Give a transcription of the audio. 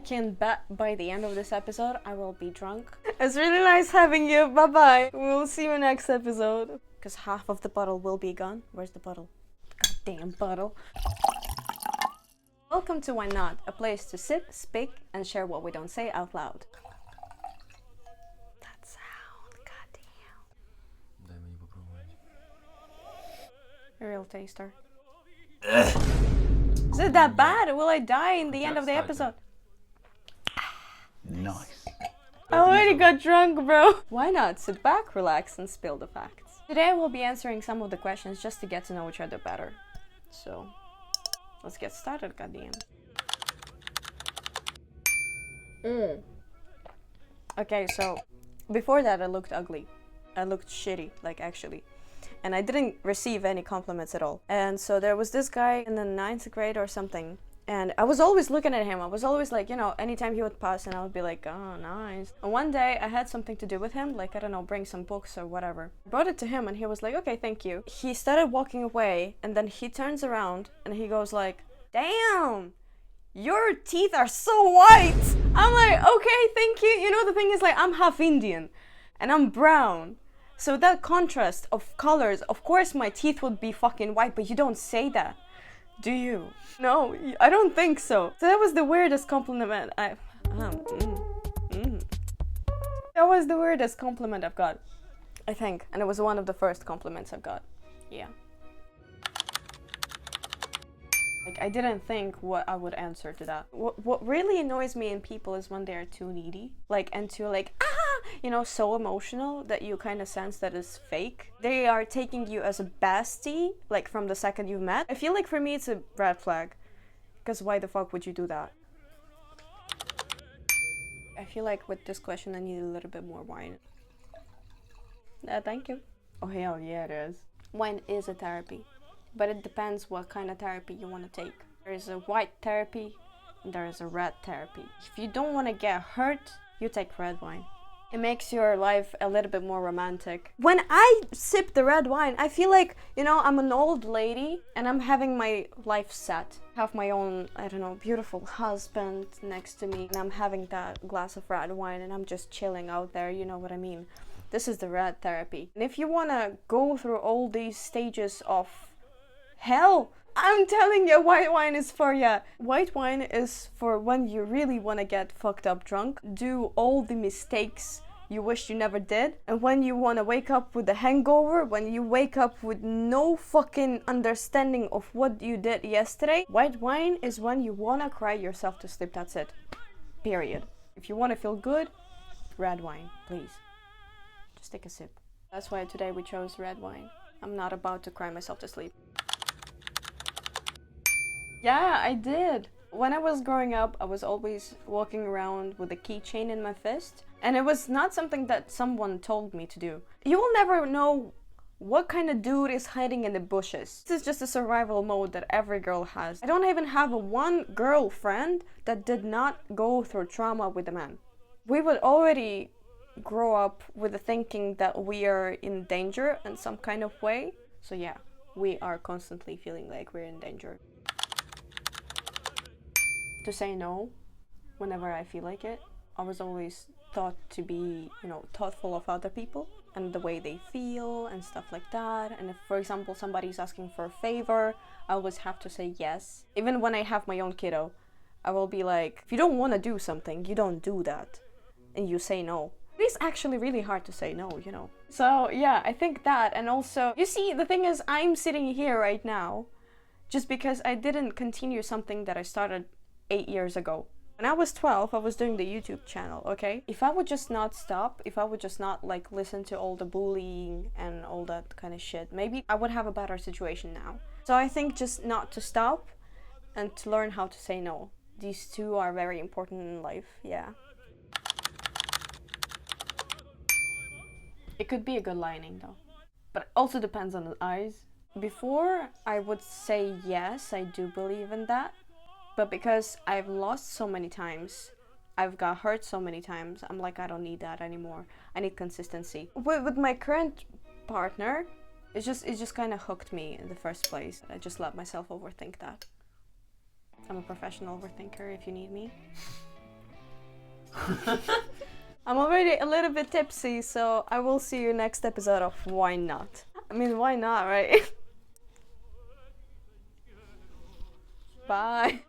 can bet by the end of this episode I will be drunk. It's really nice having you. Bye bye. We'll see you next episode. Because half of the bottle will be gone. Where's the bottle? Goddamn bottle. Welcome to Why Not, a place to sit, speak, and share what we don't say out loud. That sound, goddamn. Дай мне попробовать. A real taster. Is it that bad? Will I die in the end of the episode? Nice. I already got drunk, bro. Why not? Sit back, relax, and spill the facts. Today we'll be answering some of the questions just to get to know each other better. So, let's get started, goddamn. Okay, so before that I looked ugly. I looked shitty, like actually. And I didn't receive any compliments at all. And so there was this guy in the 9th grade or something. And I was always looking at him. I was always like, you know, anytime he would pass and I would be like, oh, nice. And one day I had something to do with him, like, I don't know, bring some books or whatever. I brought it to him and he was like, okay, thank you. He started walking away and then he turns around and he goes like, damn, your teeth are so white. I'm like, okay, thank you. You know, the thing is like, I'm half Indian and I'm brown. So that contrast of colors, of course my teeth would be fucking white, but you don't say that, do you? No, I don't think so. So that was the weirdest compliment That was the weirdest compliment I've got, I think. And it was one of the first compliments I've got. Yeah. Like, I didn't think what I would answer to that. What really annoys me in people is when they're too needy. Like, and too like, you know, so emotional that you kind of sense that it's fake. They are taking you as a bestie, like from the second you've met. I feel like for me it's a red flag. Because why the fuck would you do that? I feel like with this question I need a little bit more wine. Thank you. Oh hell yeah it is. Wine is a therapy. But it depends what kind of therapy you want to take. There is a white therapy and there is a red therapy. If you don't want to get hurt, you take red wine. It makes your life a little bit more romantic. When I sip the red wine, I feel like, you know, I'm an old lady and I'm having my life set. I have my own, I don't know, beautiful husband next to me and I'm having that glass of red wine and I'm just chilling out there, you know what I mean? This is the red therapy. And if you want to go through all these stages of hell, I'm telling you, white wine is for ya. White wine is for when you really want to get fucked up drunk, do all the mistakes you wish you never did, and when you want to wake up with a hangover, when you wake up with no fucking understanding of what you did yesterday. White wine is when you want to cry yourself to sleep, that's it. Period. If you want to feel good, red wine, please. Just take a sip. That's why today we chose red wine. I'm not about to cry myself to sleep. Yeah, I did. When I was growing up, I was always walking around with a keychain in my fist. And it was not something that someone told me to do. You will never know what kind of dude is hiding in the bushes. This is just a survival mode that every girl has. I don't even have one girlfriend that did not go through trauma with a man. We would already grow up with the thinking that we are in danger in some kind of way. So yeah, we are constantly feeling like we're in danger. To say no whenever I feel like it. I was always thought to be, you know, thoughtful of other people and the way they feel and stuff like that. And if, for example, somebody's asking for a favor, I always have to say yes. Even when I have my own kiddo, I will be like, if you don't want to do something, you don't do that. And you say no. It is actually really hard to say no, you know. So yeah, I think that. And also, you see, the thing is, I'm sitting here right now just because I didn't continue something that I started 8 years ago. When I was 12, I was doing the YouTube channel, okay? If I would just not stop, if I would just not like listen to all the bullying and all that kind of shit, maybe I would have a better situation now. So I think just not to stop and to learn how to say no. These two are very important in life, yeah. It could be a good lining though. But it also depends on the eyes. Before, I would say yes, I do believe in that. But because I've lost so many times, I've got hurt so many times, I'm like, I don't need that anymore. I need consistency. With my current partner, it just kind of hooked me in the first place. I just let myself overthink that. I'm a professional overthinker if you need me. I'm already a little bit tipsy, so I will see you next episode of Why Not? I mean, why not, right? Bye.